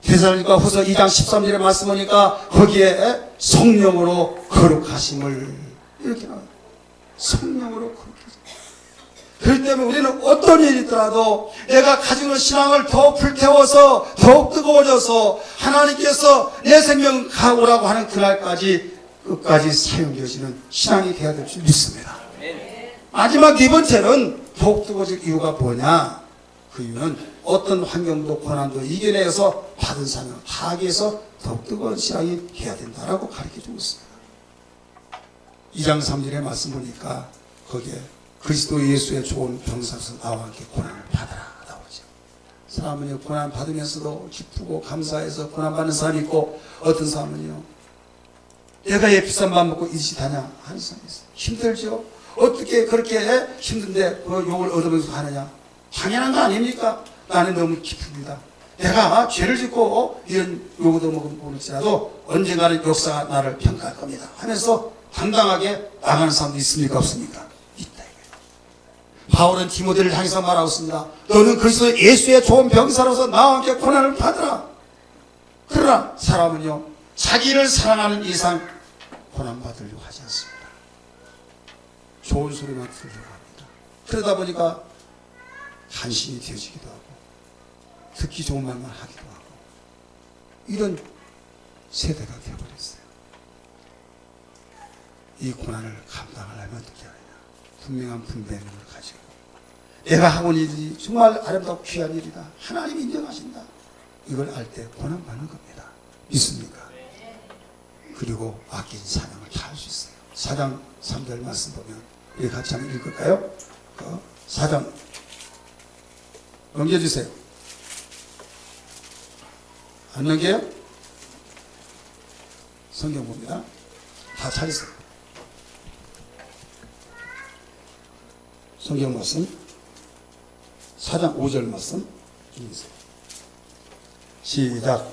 데살로니가 후서 2장 13절의 말씀이니까 거기에 성령으로 거룩하심을 이렇게 나와요. 성령으로 거룩하심. 그렇기 때문에 우리는 어떤 일이 있더라도 내가 가지고 있는 신앙을 더 불태워서 더욱 뜨거워져서 하나님께서 내 생명 가오라고 하는 그날까지 끝까지 사용되어지는 신앙이 되어야 될 줄 믿습니다. 마지막 네 번째는 더욱 뜨거워질 이유가 뭐냐? 그 이유는 어떤 환경도 고난도 이겨내서 받은 사명 타기에서 더욱 뜨거운 신앙이 되어야 된다라고 가르쳐주고 있습니다. 2장 3절의 말씀 보니까 거기에 그리스도 예수의 좋은 병사로서 나와 함께 고난을 받아라 나오죠. 사람은요 고난 받으면서도 기쁘고 감사해서 고난 받는 사람이 있고 어떤 사람은요 내가 얘 비싼 밥 먹고 이 짓 하냐 하는 사람이 있어요. 힘들죠. 어떻게 그렇게 힘든데 그 욕을 얻으면서 하느냐. 당연한 거 아닙니까? 나는 너무 기쁩니다. 내가 죄를 짓고 이런 욕을 얻어먹을지라도 언젠가는 역사가 나를 평가할 겁니다 하면서 당당하게 나가는 사람도 있습니까 없습니까? 있다. 바울은 디모데를 향해서 말하고 있습니다. 너는 그리스도 예수의 좋은 병사로서 나와 함께 고난을 받으라. 그러나 사람은요 자기를 사랑하는 이상 고난받으려고 하지 않습니다. 좋은 소리만 들으려고 합니다. 그러다 보니까 간신히 되어지기도 하고 듣기 좋은 말만 하기도 하고 이런 세대가 되어버렸어요. 이 고난을 감당하려면 어떻게 하느냐. 분명한 분배력을 가지고 내가 하고 있는 일이 정말 아름답고 귀한 일이다. 하나님이 인정하신다. 이걸 알 때 고난받는 겁니다. 믿습니까? 그리고 아낀 사명을 다 할 수 있어요. 4장 3절 말씀 보면 우리 같이 한번 읽을까요? 4장 넘겨주세요. 안 넘겨요? 성경 봅니다. 다 찾으세요. 성경 말씀 4장 5절 말씀 읽으세요. 시작.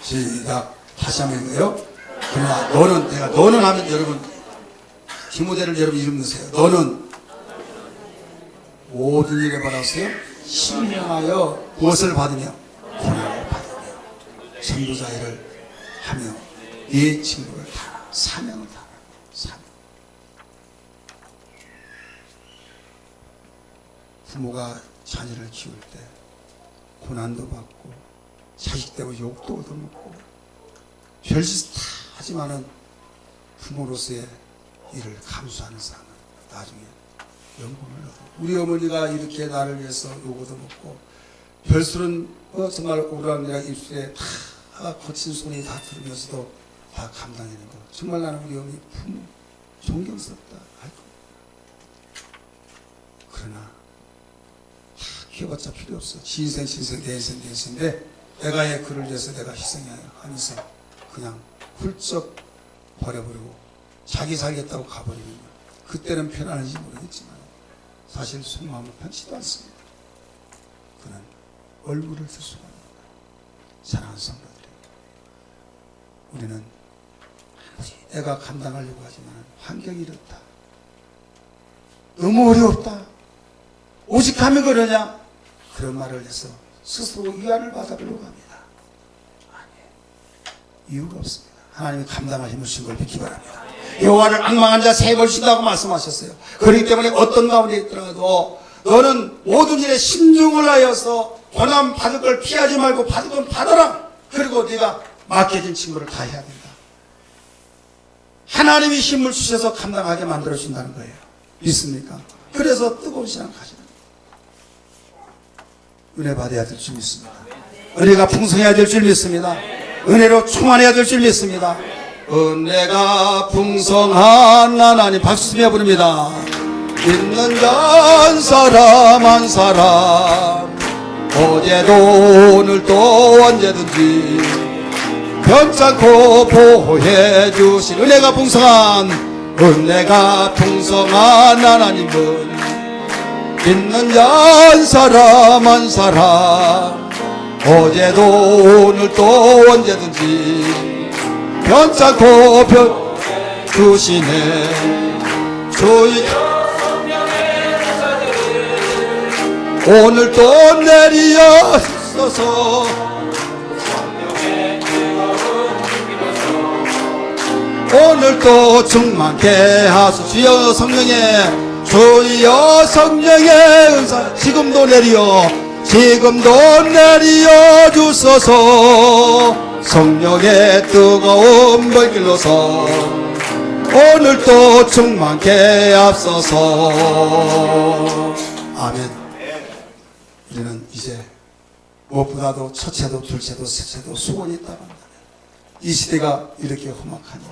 시작. 다시 한번 읽어요. 그러나 너는 하면 여러분 디모데를 여러분 이름 넣으세요. 너는 모든 일에 받았어요. 신명하여 무엇을 받으며 고난을 받으며 전도자 일을 하며 네 친구를 다 사명을 다 사명. 부모가 자녀를 키울 때 고난도 받고 자식 때문에 욕도 얻어먹고 별짓 다 하지만은 부모로서의 일을 감수하는 사람은 나중에 영광을 얻어. 우리 어머니가 이렇게 나를 위해서 욕 얻어먹고 별수는 정말 오르락내락 입술에 다 거친 소리 다 들으면서도 다 감당하는 거. 정말 나는 우리 어머니 부모 존경스럽다 할 거. 그러나 다 키워봤자 필요 없어. 지 인생 내 인생인데 내가 얘 그를 위해서 내가 희생해야 하면서 그냥 훌쩍 버려버리고 자기 살겠다고 가버리는 거예요. 그때는 편안한지 모르겠지만 사실 속마음은 편치도 않습니다. 그는 얼굴을 들 수가 없는 거예요. 사랑하는 성도들이, 우리는 내가 감당하려고 하지만 환경이 이렇다, 너무 어렵다, 오직 하면 그러냐, 그런 말을 해서 스스로 위안을 받아보려고 합니다. 아니에요. 이유가 없습니다. 하나님이 감당하시는 걸 믿기 바랍니다. 여호와를 앙망한 자 세 번 쉰다고 말씀하셨어요. 그렇기 때문에 어떤 가운데 있더라도 너는 모든 일에 신중을 하여서 고난 받을 걸 피하지 말고 받을 건 받아라. 그리고 네가 맡겨진 친구를 다 해야 된다. 하나님이 힘을 주셔서 감당하게 만들어준다는 거예요. 믿습니까? 그래서 뜨거운 신앙 가지는 은혜 받아야 될 줄 믿습니다. 은혜가 풍성해야 될 줄 믿습니다. 은혜로 충만해야 될 줄 믿습니다. 은혜가 풍성한 하나님, 박수 치며 부릅니다. 믿는 자 한 사람 한 사람, 어제도 오늘도 언제든지 변찮고 보호해 주신 은혜가 풍성한 하나님은 믿는 자 한 사람 한 사람, 어제도 오늘도 언제든지 변찮고 주시네. 주의 오늘도 내리어 있어서 오늘도 충만케 하소서. 주여 성령의, 주여 성령의 은사 지금도 내리어 주소서. 성령의 뜨거운 불길로서 오늘도 충만케 앞서서. 아멘. 우리는 이제 무엇보다도 첫째도 둘째도 셋째도 수건이 있다고 합니다. 이 시대가 이렇게 험악하니,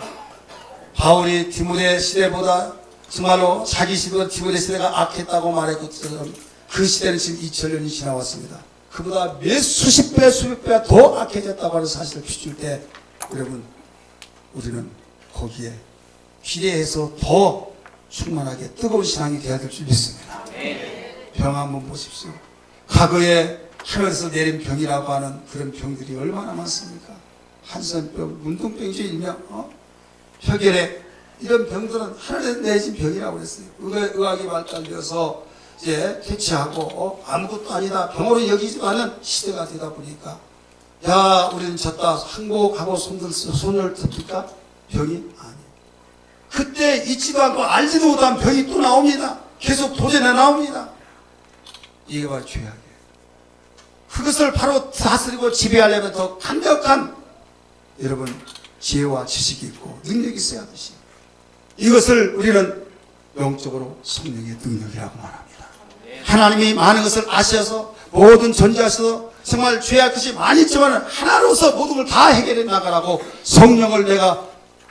바울이 디모데 시대보다 정말로 자기 시대보다 디모데 시대가 악했다고 말했던 것처럼 그 시대는 지금 2000년이 지나왔습니다. 그보다 몇 수십 배 수백 배 더 악해졌다고 하는 사실을 비출 때 여러분, 우리는 거기에 기대해서 더 충만하게 뜨거운 신앙이 되어야 될 줄 믿습니다. 병 한번 보십시오. 과거에 하늘에서 내린 병이라고 하는 그런 병들이 얼마나 많습니까? 한선병, 문둥병이죠, 일명. 혈결에 이런 병들은 하늘에서 내진 병이라고 그랬어요. 의학이 발달되어서 이제 퇴치하고 아무것도 아니다, 병으로 여기지도 않은 시대가 되다 보니까, 야, 우리는 졌다, 항복하고 손을 듭니까? 병이 아니에요. 그때 잊지도 않고 알지도 못한 병이 또 나옵니다. 계속 도전해 나옵니다. 이게 바로 죄악이에요. 그것을 바로 다스리고 지배하려면 더 강력한, 여러분, 지혜와 지식이 있고 능력이 있어야 하듯이, 이것을 우리는 영적으로 성령의 능력이라고 말합니다. 하나님이 많은 것을 아셔서, 모든 존재하셔서 정말 죄악 것이 많이 있지만 하나로서 모든 걸 다 해결해 나가라고 성령을 내가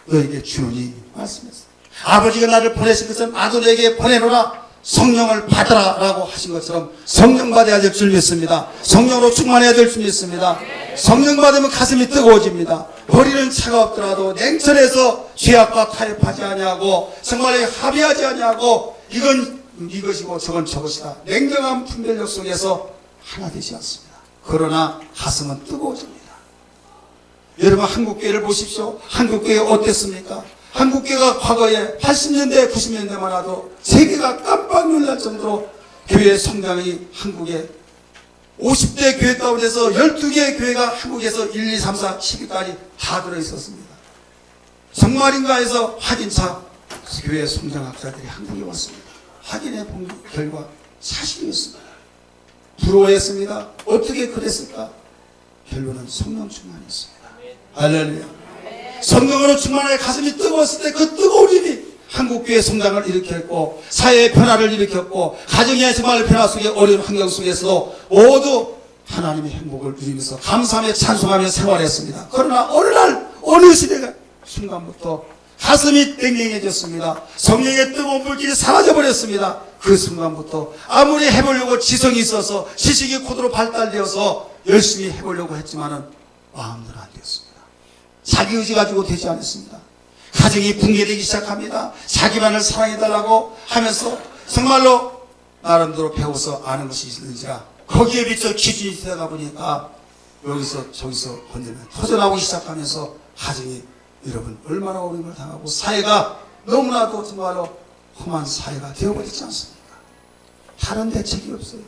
너에게 주노니 말씀했어요. 아버지가 나를 보내신 것은 나도 너에게 보내노라. 성령을 받으라 라고 하신 것처럼 성령 받아야 될 줄 믿습니다. 성령으로 충만해야 될 줄 믿습니다. 성령 받으면 가슴이 뜨거워집니다. 머리는 차가웠더라도 냉철해서 죄악과 타협하지 아니하고 정말 합의하지 아니하고 이건 이것이고 저건 저것이다, 냉정한 분별력 속에서 하나 되지 않습니다. 그러나 가슴은 뜨거워집니다. 여러분, 한국교회를 보십시오. 한국교회 어땠습니까? 한국교회가 과거에 80년대 90년대만 와도 세계가 깜빡 놀랄 정도로 교회 성장이 한국에 50대 교회 가운데서 12개의 교회가 한국에서 1, 2, 3, 4, 10위까지 다 들어있었습니다. 정말인가 해서 확인차 교회 성장학자들이 한국에 왔습니다. 확인해 본 결과 사실이었습니다. 부러워했습니다. 어떻게 그랬을까? 결론은 성령 충만이었습니다. 할렐루야. 성령으로 충만하게 가슴이 뜨거웠을 때 그 뜨거운 힘이 한국교회 성장을 일으켰고, 사회의 변화를 일으켰고, 가정의 정말 변화 속에, 어려운 환경 속에서도 모두 하나님의 행복을 누리면서 감사하며 찬송하며 생활했습니다. 그러나 어느 날 어느 시대가 순간부터 가슴이 땡땡해졌습니다. 성령의 뜨거운 불길이 사라져버렸습니다. 그 순간부터 아무리 해보려고 지성이 있어서 지식이 고도로 발달되어서 열심히 해보려고 했지만은 마음대로 안 되었습니다. 자기 의지 가지고 되지 않았습니다. 가정이 붕괴되기 시작합니다. 자기만을 사랑해달라고 하면서 정말로 나름대로 배워서 아는 것이 있는지라 거기에 비춰 기준이 되다 보니까 여기서 저기서 건들면 터져나오기 시작하면서 가정이 여러분 얼마나 어려움을 당하고 사회가 너무나도 정말로 험한 사회가 되어버리지 않습니까? 다른 대책이 없어요.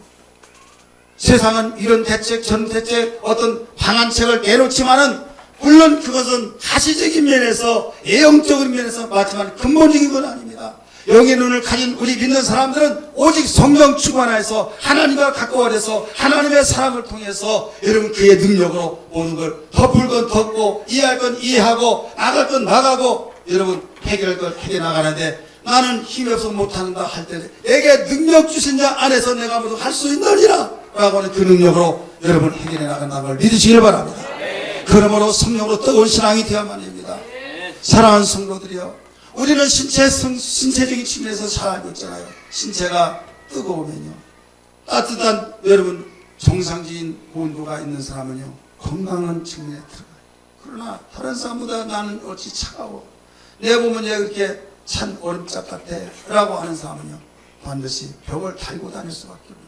세상은 이런 대책 저런 대책 어떤 방안책을 내놓지만은 물론 그것은 가시적인 면에서 예형적인 면에서 맞지만 근본적인 건 아닙니다. 영의 눈을 가진 우리 믿는 사람들은 오직 성령 충만해서 하나님과 가까워져서 하나님의 사랑을 통해서 여러분 그의 능력으로 모든 걸 덮을 건 덮고 이해할 건 이해하고 나갈 건 나가고 여러분 해결할 건 해결해 나가는데 나는 힘이 없어 못한다 할 때 내게 능력 주신 자 안에서 내가 모두 할 수 있느니라 라고 하는 그 능력으로 여러분 해결해 나간다는 걸 믿으시길 바랍니다. 그러므로 성령으로 뜨거운 신앙이 되어야만 합니다. 사랑하는 성도들이여, 우리는 신체적인 측면에서 잘 알고 있잖아요. 신체가 뜨거우면요, 따뜻한 여러분 정상적인 온도가 있는 사람은요 건강한 측면에 들어가요. 그러나 다른 사람보다 나는 어찌 차가워, 내 몸은 이렇게 찬 얼음짝 같아 라고 하는 사람은요 반드시 벽을 달고 다닐 수밖에 없는 거예요.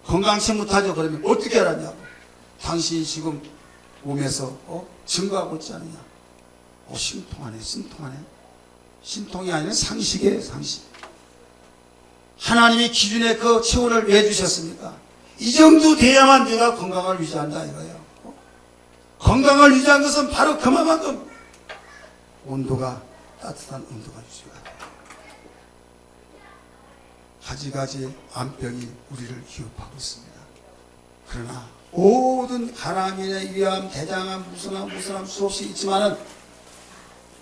건강치 못하죠. 그러면 어떻게 알았냐고. 당신이 지금 몸에서 증거하고 있지 않느냐. 심통하네. 심통이 아니라 상식이에요. 상식. 하나님이 기준의 그 체온을 왜 주셨습니까? 이 정도 돼야만 내가 건강을 유지한다 이거예요. 건강을 유지한 것은 바로 그만큼 온도가 따뜻한 온도가 유지가 돼요. 가지가지 암병이 우리를 위협하고 있습니다. 그러나 모든 가라앉의 위암, 대장암, 무슨 암 수없이 있지만은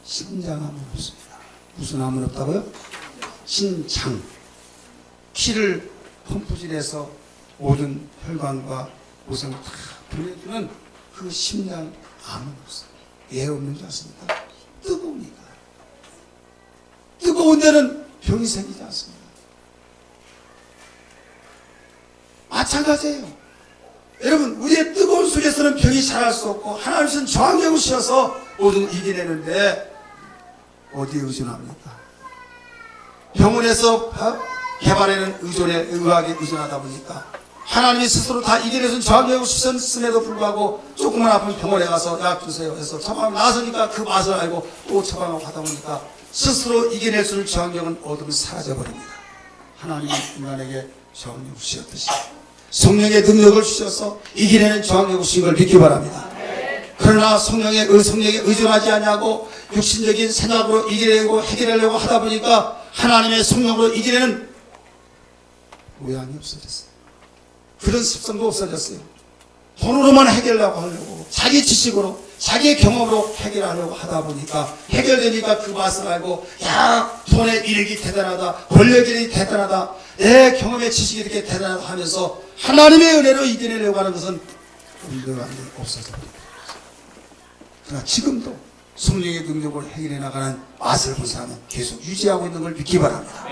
신장암은 없습니다. 무슨 암은 없다고요? 신장. 피를 펌프질해서 모든 혈관과 모성을 다 보내주는 그 심장암은 없습니다. 왜 없는 줄 아십니까? 뜨거우니까. 뜨거운 데는 병이 생기지 않습니다. 마찬가지예요. 여러분, 우리의 뜨거운 속에서는 병이 자랄 수 없고 하나님은 저항력을 씌워서 모든 이겨내는데 어디에 의존합니까? 병원에서 개발에는 의학에 의존하다 보니까 하나님이 스스로 다 이겨내준 저항력을 쓰면에도 불구하고 조금만 아프면 병원에 가서 약 주세요 해서 처방을 나서니까 그 맛을 알고 또 처방하고 하다 보니까 스스로 이겨낼 수 있는 저항력은 어둠이 사라져버립니다. 하나님은 인간에게 저항력을 주셨듯이 성령의 능력을 주셔서 이겨내는 저항력을 주신 걸 믿기 바랍니다. 그러나 성령에 의존하지 않냐고 육신적인 생각으로 이겨내고 해결하려고 하다 보니까 하나님의 성령으로 이겨내는 모양이 없어졌어요. 그런 습성도 없어졌어요. 돈으로만 해결하려고 하려고 자기 지식으로 자기의 경험으로 해결하려고 하다 보니까 해결되니까 그 맛을 알고 야 돈의 이력이 대단하다, 권력이 대단하다, 내 경험의 지식이 이렇게 대단하다 하면서 하나님의 은혜로 이겨내려고 하는 것은 운동이 없어져버립니다. 그러나 지금도 성령의 능력으로 해결해 나가는 맛을 본 사람은 계속 유지하고 있는 걸 믿기 바랍니다.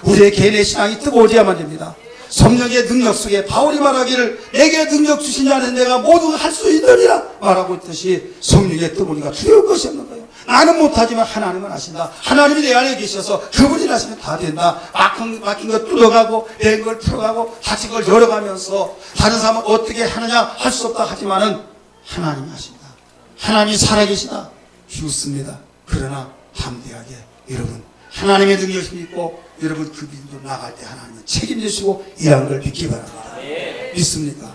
우리의 개인의 신앙이 뜨거워져야만 됩니다. 성령의 능력 속에 바울이 말하기를 내게 능력 주신 자는 내가 모두 할 수 있느니라 말하고 있듯이 성령의 뜨거우니까 두려울 것이 없는 거예요. 나는 못하지만 하나님은 하신다. 하나님이 내 안에 계셔서 그분이 하시면 다 된다. 막힌 거 뚫어가고 된 걸 풀어가고 다친 걸 열어가면서 다른 사람은 어떻게 하느냐 할 수 없다 하지만은 하나님이 하신다. 하나님이 살아계시다. 죽습니다. 그러나 담대하게 여러분 하나님의 능력을 믿고 여러분 그 믿음으로 나갈 때 하나님은 책임지시고 일하는 걸 믿기 바랍니다. 믿습니까?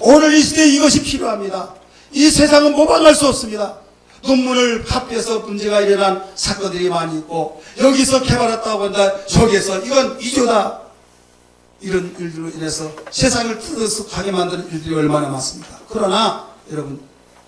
오늘 이 시대에 이것이 필요합니다. 이 세상은 모방할 수 없습니다. 논문을 합해서 문제가 일어난 사건들이 많이 있고 여기서 개발했다고 한다 저기에서 이건 이조다 이런 일들로 인해서 세상을 뜨뜻하게 만드는 일들이 얼마나 많습니까? 그러나 여러분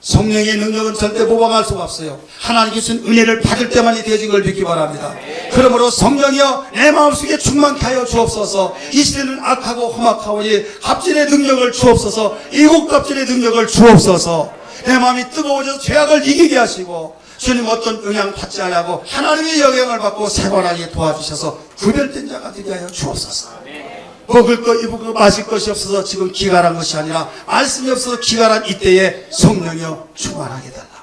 성령의 능력은 절대 모방할 수가 없어요. 하나님께 주신 은혜를 받을 때만이 되어진 걸 믿기 바랍니다. 그러므로 성령이여 내 마음속에 충만케 하여 주옵소서. 이 시대는 악하고 험악하오니 갑질의 능력을 주옵소서. 이국 갑질의 능력을 주옵소서. 내 마음이 뜨거워져서 죄악을 이기게 하시고 주님 어떤 영향 받지 않고 하나님의 영향을 받고 생활하게 도와주셔서 구별된 자가 되게 하여 주옵소서. 먹을 것, 입을 것, 마실 것이 없어서 지금 기갈한 것이 아니라 말씀이 없어서 기갈한 이때에 성령이여 충만하게 달라고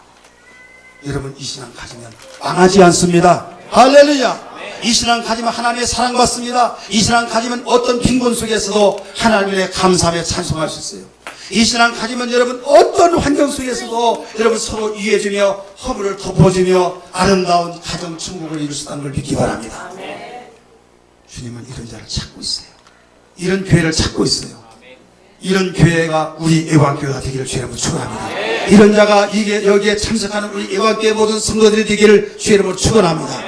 여러분 이 신앙 가지면 망하지 않습니다. 할렐루야. 이 신앙 가지면 하나님의 사랑받습니다. 이 신앙 가지면 어떤 빈곤 속에서도 하나님의 감사하며 찬송할 수 있어요. 이 신앙 가지면 여러분 어떤 환경 속에서도 여러분 서로 이해해주며 허물을 덮어주며 아름다운 가정 천국을 이룰 수 있다는 걸 믿기 바랍니다. 주님은 이런 자를 찾고 있어요. 이런 교회를 찾고 있어요. 이런 교회가 우리 애완교회가 되기를 주의 이름으로 축원합니다. 이런 자가 여기에 참석하는 우리 애완교회 모든 성도들이 되기를 주의 이름으로 축원합니다.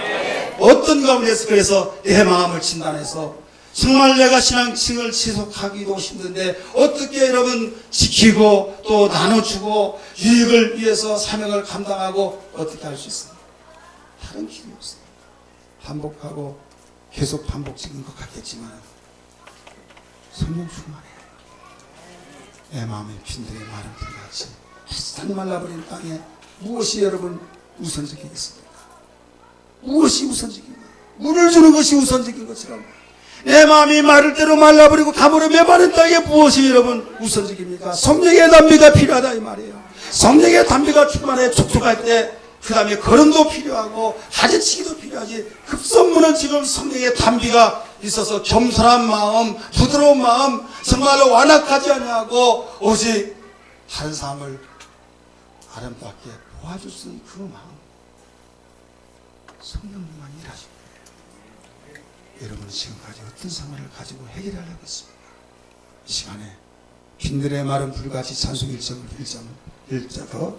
어떤 가운데서 그래서 내 마음을 진단해서 정말 내가 신앙생을 지속하기도 힘든데 어떻게 여러분 지키고 또 나눠주고 유익을 위해서 사명을 감당하고 어떻게 할 수 있어요? 다른 길이 없어요. 반복하고 계속 반복적인 것 같겠지만 성령 충만해요. 내 마음의 빈들의 마른 불같이 비슷하게 말라버린 땅에 무엇이 여러분 우선적이겠습니까? 무엇이 우선적인가? 물을 주는 것이 우선적인 것처럼 내 마음이 마를 대로 말라버리고 가물어 메마른 땅에 무엇이 여러분 우선적입니까? 성령의 담비가 필요하다 이 말이에요. 성령의 담비가 충만해 촉촉할 때 그 다음에 걸음도 필요하고 가지치기도 필요하지. 급선무는 지금 성령의 담비가 있어서 겸손한 마음, 부드러운 마음, 정말로 완악하지 아니하고 오직 다른 사람을 아름답게 도와줄 수 있는 그 마음, 성령님만 일하십니다. 여러분은 지금까지 어떤 상황을 가지고 해결하려고 했습니까? 이 시간에 빈들의 마른 불같이 찬송 1.1절 더